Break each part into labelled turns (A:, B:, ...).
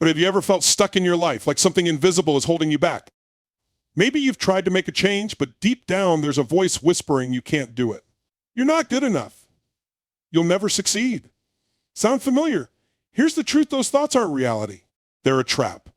A: But have you ever felt stuck in your life, like something invisible is holding you back? Maybe you've tried to make a change, but deep down there's a voice whispering you can't do it. You're not good enough. You'll never succeed. Sound familiar? Here's the truth, those thoughts aren't reality. They're a trap.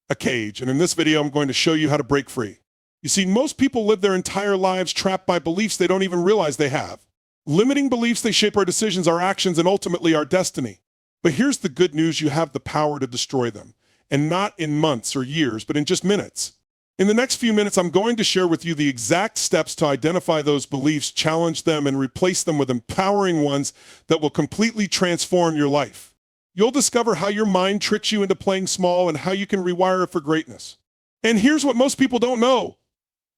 A: A cage, and in this video I'm going to show you how to break free. You see, most people live their entire lives trapped by beliefs they don't even realize they have. Limiting beliefs, they shape our decisions, our actions, and ultimately our destiny. But here's the good news, you have the power to destroy them. And not in months or years, but in just minutes. In the next few minutes, I'm going to share with you the exact steps to identify those beliefs, challenge them, and replace them with empowering ones that will completely transform your life. You'll discover how your mind tricks you into playing small and how you can rewire it for greatness. And here's what most people don't know.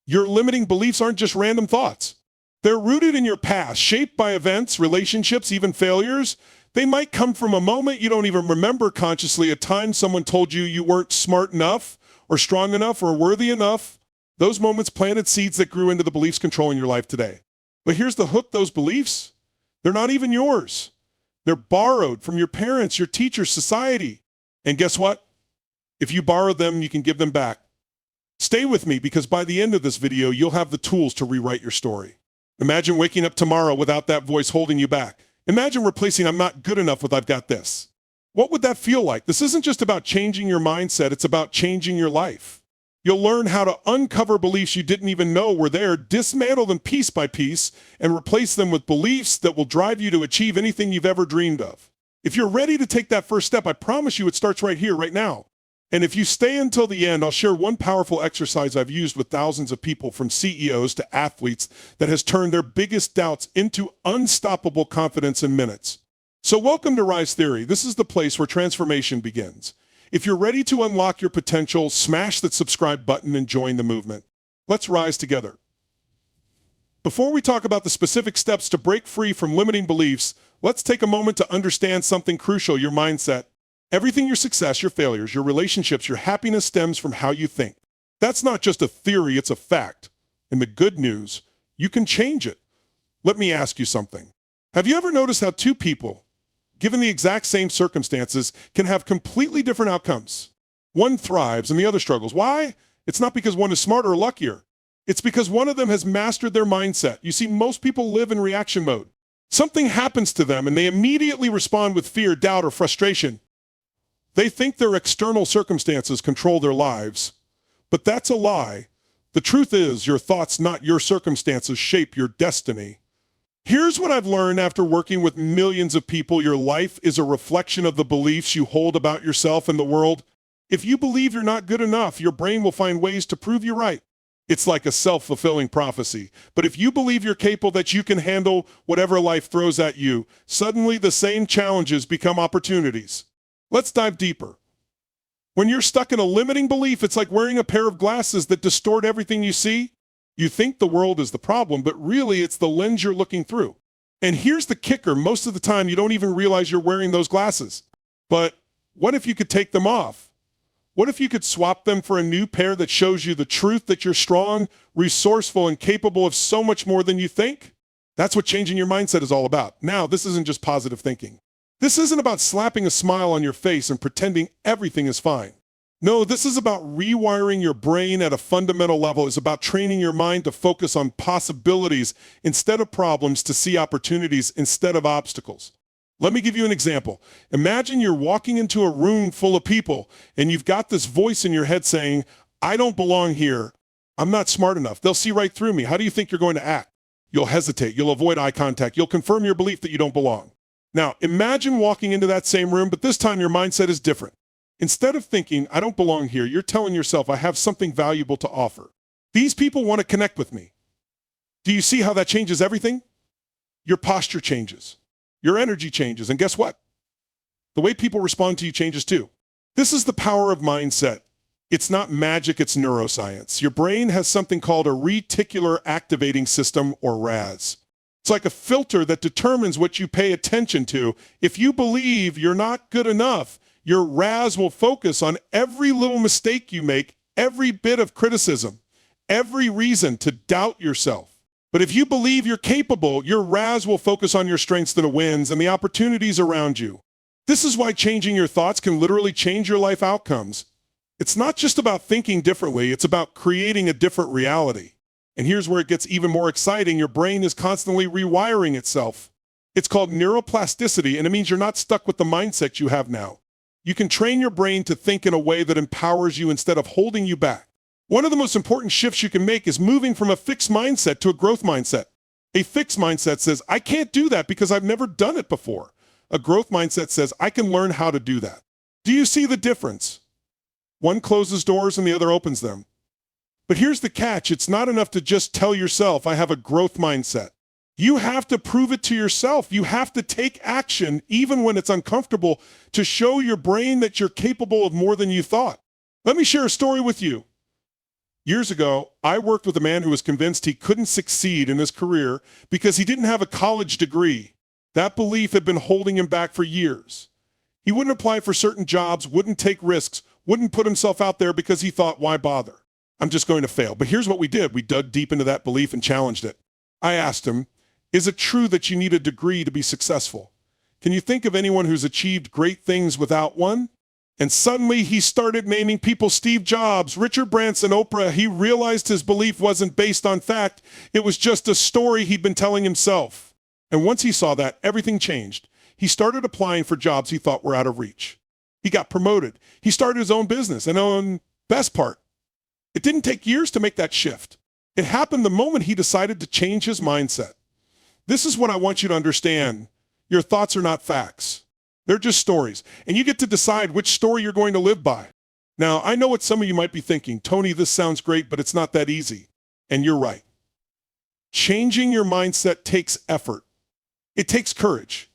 A: Your limiting beliefs aren't just random thoughts. They're rooted in your past, shaped by events, relationships, even failures. They might come from a moment you don't even remember consciously, a time someone told you you weren't smart enough or strong enough or worthy enough. Those moments planted seeds that grew into the beliefs controlling your life today. But here's the hook, those beliefs, they're not even yours. They're borrowed from your parents, your teachers, society. And guess what? If you borrow them, you can give them back. Stay with me, because by the end of this video, you'll have the tools to rewrite your story. Imagine waking up tomorrow without that voice holding you back. Imagine replacing "I'm not good enough" with "I've got this." What would that feel like? This isn't just about changing your mindset, it's about changing your life. You'll learn how to uncover beliefs you didn't even know were there, dismantle them piece by piece, and replace them with beliefs that will drive you to achieve anything you've ever dreamed of. If you're ready to take that first step, I promise you it starts right here, right now. And if you stay until the end, I'll share one powerful exercise I've used with thousands of people, from CEOs to athletes, that has turned their biggest doubts into unstoppable confidence in minutes. So welcome to Rise Theory. This is the place where transformation begins. If you're ready to unlock your potential, smash that subscribe button and join the movement. Let's rise together. Before we talk about the specific steps to break free from limiting beliefs, let's take a moment to understand something crucial: your mindset. Everything, your success, your failures, your relationships, your happiness stems from how you think. That's not just a theory, it's a fact. And the good news, you can change it. Let me ask you something. Have you ever noticed how two people, given the exact same circumstances, can have completely different outcomes? One thrives and the other struggles. Why? It's not because one is smarter or luckier. It's because one of them has mastered their mindset. You see, most people live in reaction mode. Something happens to them and they immediately respond with fear, doubt, or frustration. They think their external circumstances control their lives, but that's a lie. The truth is, your thoughts, not your circumstances, shape your destiny. Here's what I've learned after working with millions of people: your life is a reflection of the beliefs you hold about yourself and the world. If you believe you're not good enough, your brain will find ways to prove you right. It's like a self-fulfilling prophecy. But if you believe you're capable, that you can handle whatever life throws at you, suddenly the same challenges become opportunities. Let's dive deeper. When you're stuck in a limiting belief, it's like wearing a pair of glasses that distort everything you see. You think the world is the problem, but really it's the lens you're looking through. And here's the kicker: most of the time you don't even realize you're wearing those glasses. But what if you could take them off? What if you could swap them for a new pair that shows you the truth, that you're strong, resourceful, and capable of so much more than you think? That's what changing your mindset is all about. Now, this isn't just positive thinking. This isn't about slapping a smile on your face and pretending everything is fine. No, this is about rewiring your brain at a fundamental level. It's about training your mind to focus on possibilities instead of problems, to see opportunities instead of obstacles. Let me give you an example. Imagine you're walking into a room full of people and you've got this voice in your head saying, "I don't belong here. I'm not smart enough. They'll see right through me." How do you think you're going to act? You'll hesitate. You'll avoid eye contact. You'll confirm your belief that you don't belong. Now, imagine walking into that same room, but this time your mindset is different. Instead of thinking, "I don't belong here," you're telling yourself, "I have something valuable to offer. These people want to connect with me." Do you see how that changes everything? Your posture changes. Your energy changes. And guess what? The way people respond to you changes too. This is the power of mindset. It's not magic, it's neuroscience. Your brain has something called a reticular activating system, or RAS. It's like a filter that determines what you pay attention to. If you believe you're not good enough, your RAS will focus on every little mistake you make, every bit of criticism, every reason to doubt yourself. But if you believe you're capable, your RAS will focus on your strengths and wins and the opportunities around you. This is why changing your thoughts can literally change your life outcomes. It's not just about thinking differently, it's about creating a different reality. And here's where it gets even more exciting. Your brain is constantly rewiring itself. It's called neuroplasticity, and it means you're not stuck with the mindset you have now. You can train your brain to think in a way that empowers you instead of holding you back. One of the most important shifts you can make is moving from a fixed mindset to a growth mindset. A fixed mindset says, I can't do that because I've never done it before. A growth mindset says, I can learn how to do that. Do you see the difference? One closes doors and the other opens them. But here's the catch. It's not enough to just tell yourself, I have a growth mindset. You have to prove it to yourself. You have to take action, even when it's uncomfortable, to show your brain that you're capable of more than you thought. Let me share a story with you. Years ago, I worked with a man who was convinced he couldn't succeed in his career because he didn't have a college degree. That belief had been holding him back for years. He wouldn't apply for certain jobs, wouldn't take risks, wouldn't put himself out there because he thought, why bother? I'm just going to fail. But here's what we did. We dug deep into that belief and challenged it. I asked him, is it true that you need a degree to be successful? Can you think of anyone who's achieved great things without one? And suddenly he started naming people: Steve Jobs, Richard Branson, Oprah. He realized his belief wasn't based on fact. It was just a story he'd been telling himself. And once he saw that, everything changed. He started applying for jobs he thought were out of reach. He got promoted. He started his own business. And best part, it didn't take years to make that shift. It happened the moment he decided to change his mindset. This is what I want you to understand. Your thoughts are not facts. They're just stories. And you get to decide which story you're going to live by. Now, I know what some of you might be thinking. Tony, this sounds great, but it's not that easy. And you're right. Changing your mindset takes effort. It takes courage.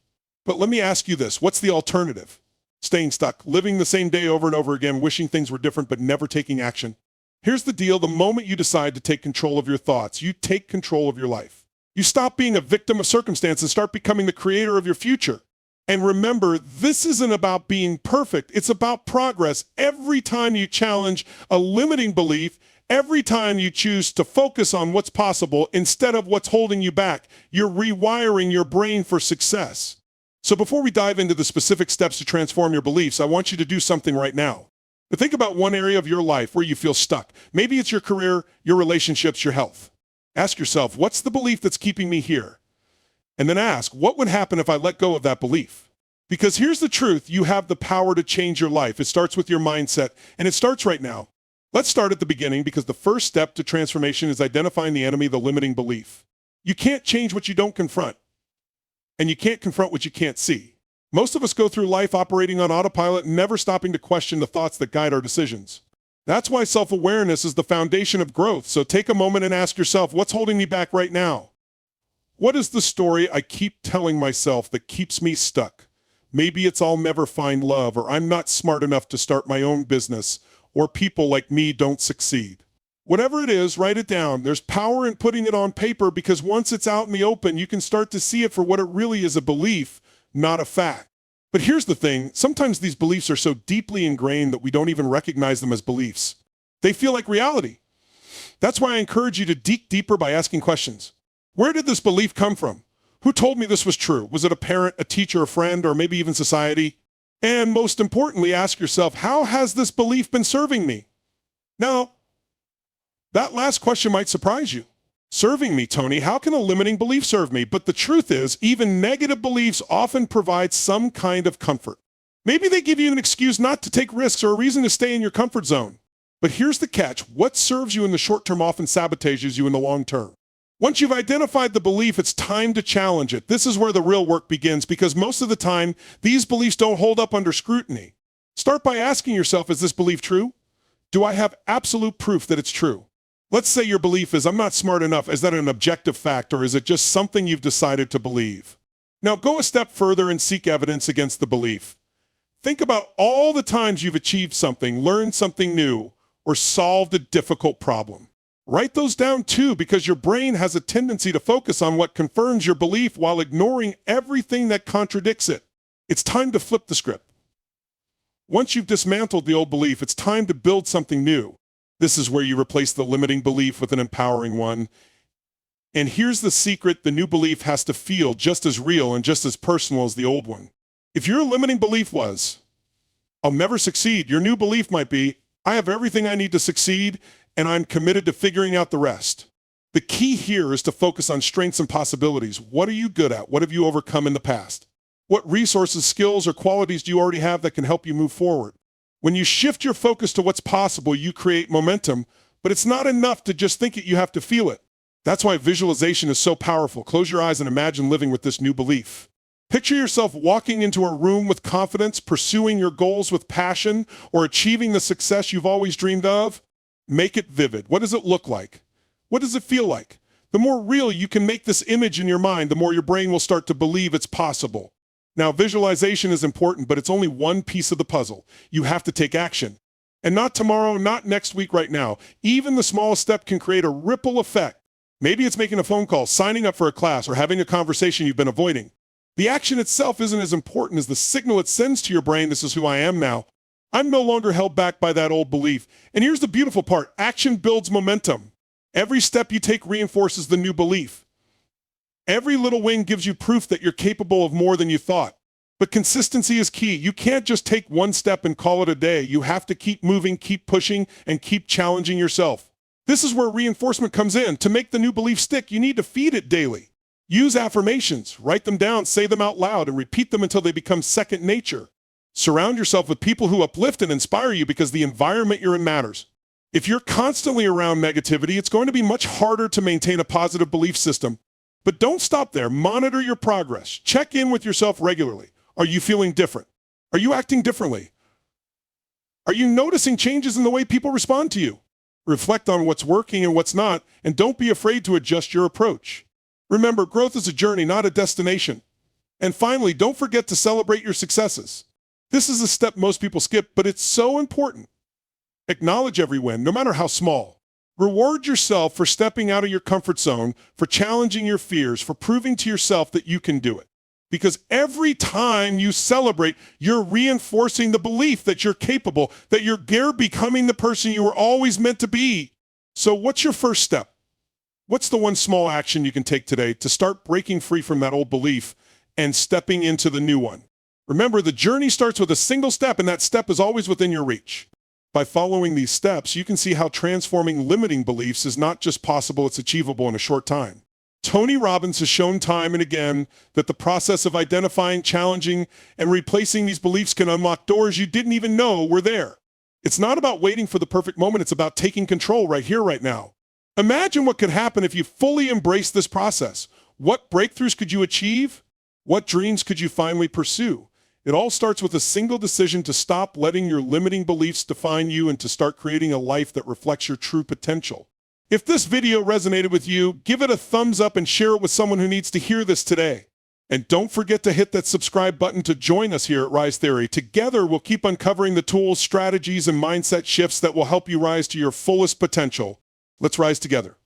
A: But let me ask you this. What's the alternative? Staying stuck, living the same day over and over again, wishing things were different, but never taking action. Here's the deal. The moment you decide to take control of your thoughts, you take control of your life. You stop being a victim of circumstance and start becoming the creator of your future. And remember, this isn't about being perfect. It's about progress. Every time you challenge a limiting belief, every time you choose to focus on what's possible instead of what's holding you back, you're rewiring your brain for success. So before we dive into the specific steps to transform your beliefs, I want you to do something right now. But think about one area of your life where you feel stuck. Maybe it's your career, your relationships, your health. Ask yourself, what's the belief that's keeping me here? And then ask, what would happen if I let go of that belief? Because here's the truth. You have the power to change your life. It starts with your mindset, and it starts right now. Let's start at the beginning, because the first step to transformation is identifying the enemy, the limiting belief. You can't change what you don't confront, and you can't confront what you can't see. Most of us go through life operating on autopilot, never stopping to question the thoughts that guide our decisions. That's why self-awareness is the foundation of growth. So take a moment and ask yourself, what's holding me back right now? What is the story I keep telling myself that keeps me stuck? Maybe it's I'll never find love, or I'm not smart enough to start my own business, or people like me don't succeed. Whatever it is, write it down. There's power in putting it on paper, because once it's out in the open, you can start to see it for what it really is, a belief, not a fact. But here's the thing. Sometimes these beliefs are so deeply ingrained that we don't even recognize them as beliefs. They feel like reality. That's why I encourage you to dig deeper by asking questions. Where did this belief come from? Who told me this was true? Was it a parent, a teacher, a friend, or maybe even society? And most importantly, ask yourself, how has this belief been serving me? Now, that last question might surprise you. Serving me, Tony, how can a limiting belief serve me? But the truth is, even negative beliefs often provide some kind of comfort. Maybe they give you an excuse not to take risks or a reason to stay in your comfort zone. But here's the catch. What serves you in the short term often sabotages you in the long term. Once you've identified the belief, it's time to challenge it. This is where the real work begins, because most of the time, these beliefs don't hold up under scrutiny. Start by asking yourself, is this belief true? Do I have absolute proof that it's true? Let's say your belief is, I'm not smart enough. Is that an objective fact, or is it just something you've decided to believe? Now go a step further and seek evidence against the belief. Think about all the times you've achieved something, learned something new, or solved a difficult problem. Write those down too, because your brain has a tendency to focus on what confirms your belief while ignoring everything that contradicts it. It's time to flip the script. Once you've dismantled the old belief, it's time to build something new. This is where you replace the limiting belief with an empowering one. And here's the secret: the new belief has to feel just as real and just as personal as the old one. If your limiting belief was, I'll never succeed, your new belief might be, I have everything I need to succeed, and I'm committed to figuring out the rest. The key here is to focus on strengths and possibilities. What are you good at? What have you overcome in the past? What resources, skills, or qualities do you already have that can help you move forward? When you shift your focus to what's possible, you create momentum, but it's not enough to just think it, you have to feel it. That's why visualization is so powerful. Close your eyes and imagine living with this new belief. Picture yourself walking into a room with confidence, pursuing your goals with passion, or achieving the success you've always dreamed of. Make it vivid. What does it look like? What does it feel like? The more real you can make this image in your mind, the more your brain will start to believe it's possible. Now, visualization is important, but it's only one piece of the puzzle. You have to take action. And not tomorrow, not next week, right now. Even the smallest step can create a ripple effect. Maybe it's making a phone call, signing up for a class, or having a conversation you've been avoiding. The action itself isn't as important as the signal it sends to your brain, this is who I am now. I'm no longer held back by that old belief. And here's the beautiful part. Action builds momentum. Every step you take reinforces the new belief. Every little win gives you proof that you're capable of more than you thought. But consistency is key. You can't just take one step and call it a day. You have to keep moving, keep pushing, and keep challenging yourself. This is where reinforcement comes in. To make the new belief stick, you need to feed it daily. Use affirmations, write them down, say them out loud, and repeat them until they become second nature. Surround yourself with people who uplift and inspire you because the environment you're in matters. If you're constantly around negativity, it's going to be much harder to maintain a positive belief system. But don't stop there. Monitor your progress. Check in with yourself regularly. Are you feeling different? Are you acting differently? Are you noticing changes in the way people respond to you? Reflect on what's working and what's not, and don't be afraid to adjust your approach. Remember, growth is a journey, not a destination. And finally, don't forget to celebrate your successes. This is a step most people skip, but it's so important. Acknowledge every win, no matter how small. Reward yourself for stepping out of your comfort zone, for challenging your fears, for proving to yourself that you can do it. Because every time you celebrate, you're reinforcing the belief that you're capable, that you're becoming the person you were always meant to be. So what's your first step? What's the one small action you can take today to start breaking free from that old belief and stepping into the new one? Remember, the journey starts with a single step, and that step is always within your reach. By following these steps, you can see how transforming limiting beliefs is not just possible, it's achievable in a short time. Tony Robbins has shown time and again that the process of identifying, challenging, and replacing these beliefs can unlock doors you didn't even know were there. It's not about waiting for the perfect moment, it's about taking control right here, right now. Imagine what could happen if you fully embrace this process. What breakthroughs could you achieve? What dreams could you finally pursue? It all starts with a single decision to stop letting your limiting beliefs define you and to start creating a life that reflects your true potential. If this video resonated with you, give it a thumbs up and share it with someone who needs to hear this today. And don't forget to hit that subscribe button to join us here at Rise Theory. Together, we'll keep uncovering the tools, strategies, and mindset shifts that will help you rise to your fullest potential. Let's rise together.